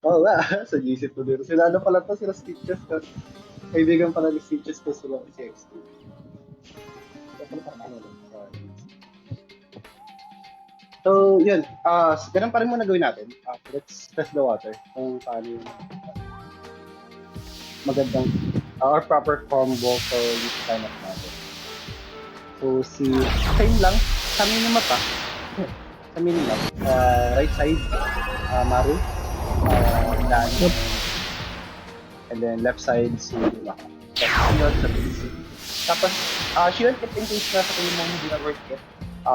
Oo nga, sa GC po din. Sila ano pala to, sila Stitches. Kaibigan pala ni Stitches to sila si X2. So, yun. Ganun pa rin muna gawin natin. Let's test the water. Kung paano yung magandang or proper combo for this kind of natin. So, same lang. Sa minimap sa minimap. Right side, Maru. Dan. And then left side, si Waka. Tapos, sa base. Tapos, Shield, if in case na sa tingin mo hindi na worth it,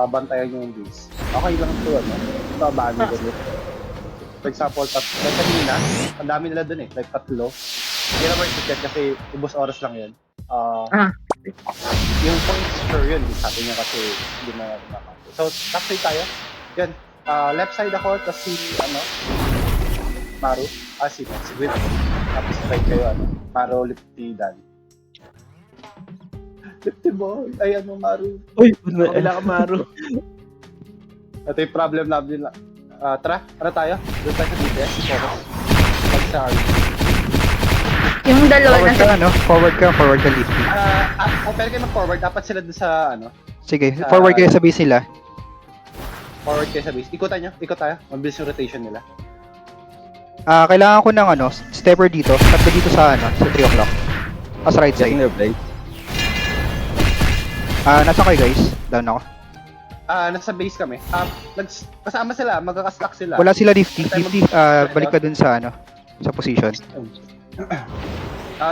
bantayan nyo yung base. Okay lang ito, ano? Ito, bago ganito. For example, like kanina, ang dami nila dun eh, like 3. Hindi na worth it kasi ubos oras lang yun. Yung points sure yun, sabi niya kasi hindi na nakakita. So, top side tayo. Yun, left side ako, tapos si, Maru, si Gwen. Tapos right kayo, Maru, Lipti, Dan. Lipti boy, ay Maru. Uy, wala ka Maru. Ito yung problem namin nila. Tara, tayo? Doon tayo sa DPS, focus. Pag sa RB. Yung dalawa Forward na ka, ano? Forward ka, Lifty. Pwede kayo mag-forward, dapat sila doon sa, Sige, forward kayo sa base nila. forward kayo sa base. Ikot tayo. Mabilis yung rotation nila. Kailangan ko ng, stepper dito. Tatlo dito sa, sa 3 o'clock. Sa right side. Nasa kayo, guys? Down ako. Nasa base kami. Kasama sila, magkakastack sila. Wala sila Lifty. Lifty, balik ka dun sa, sa position.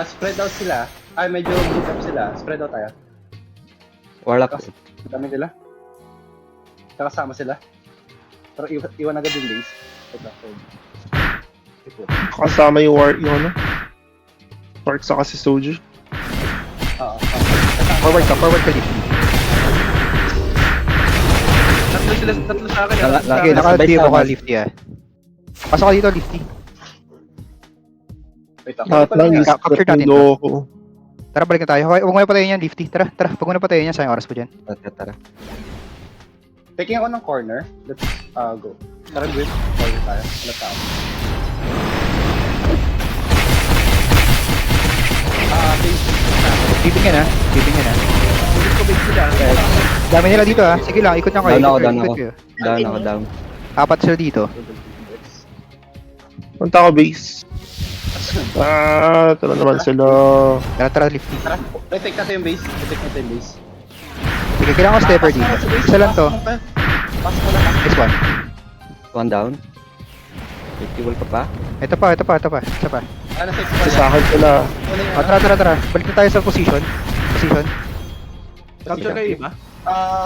Spread out sila. Medyo group up sila. Spread out tayo. Warlock. Dami nila. Kasama sila. Pero iwan agad yung base. Kasama yung Park sa kasi Soju. Forward ka, Lifty. Tatlo sa akin. Okay, naka-demo ka, Lifty, Pasok ka dito, Lifty. Wait, Lahat lang yung Capture natin tatlo ko. Tara, balik na tayo. Huwag mo na patayin yan, Lifty. Tara. Pag mo na patayin yan, sayang oras po dyan. Tara. Taking ako ng corner. Let's go. Tara, Gwen. Corner tayo. Let's out. Base. Bibingin ha. Dami nila dito ha. Sige lang, ikot na kayo. Down ako. Kayo. Down. 4 sila dito. Punta ko base. Ito na naman sila. Tara, Lifty. Tara, retake natin yung base. Sige, kailangan ko stepper dito. Isa lang to. Pasok mo lang. This one. One down. 50 wall ka pa. Ito pa. Isa pa. Nasa Sa akin sila. Tara. Balik na tayo sa position. Capture kayo iba?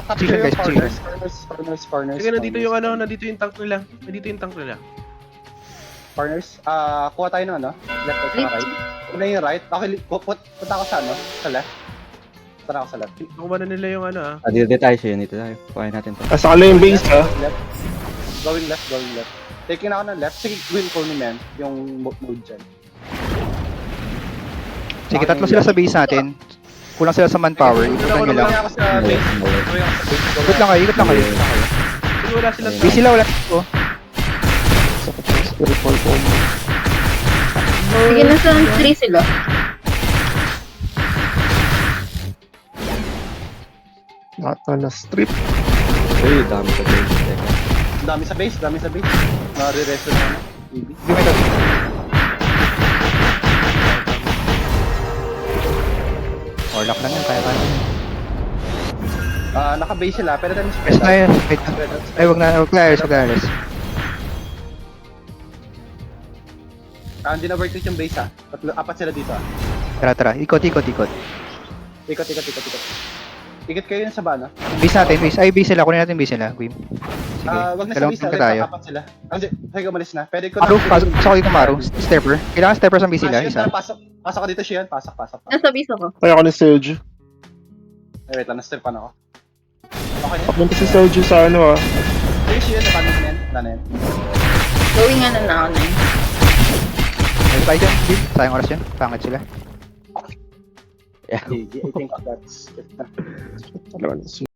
Capture Guys, yung corners. Sige, nandito yung tank nila. Corners. Kuha tayo ng left at saka right. Una yung right. Okay, punta ako sa sa left. Tara ako sa left. Nakuha na nila yung Dito tayo siya. Kuhain natin to. Nasa kala yung base ha. Left. Going left. Taking ako ng left. Sige, win ko ni man. Yung mode dyan. Sige, tatlo sila sa base natin. Kulang sila sa manpower. Ikutan nyo lang. Ako sa base. Ikot lang kayo. Sige, wala silang Base sila, wala dito. Spiritual form. Sige, nasa 3 sila. Lahat na strip. Uy, dami sa base. Dami sa base. Nare-resto na EB. Give me that. Warlock lang yan, kaya. Naka-base sila. Pero tayo Yes na yun. Wait. Ay, wag na alis. Hindi na worth it yung base 4 sila dito Tara. Ikot. Ikot. Ikot kayo yun sa bana. Base natin, base. Ay, base sila. Kunin natin base nila, Queen. Sige. Wag na sa Dalawang base punta tayo. 4 sila. Sige, umalis na. Pwede ko Maru, pasok ko dito, Maru. Stepper. Kailangan stepper sa base sila. Isa. Pasok ka dito, Shion. Pasok. Nasa base ako. Kaya ako ni Soju. Wait lang, na-step ako. Okay na. Papunta si Soju sa Sige, Shion, napanin mo yan. Wala na yan. Going na ako na yun. Ay, tayo dyan. Sayang oras yan. Pangit sila. Yeah. I think that's it. Talaga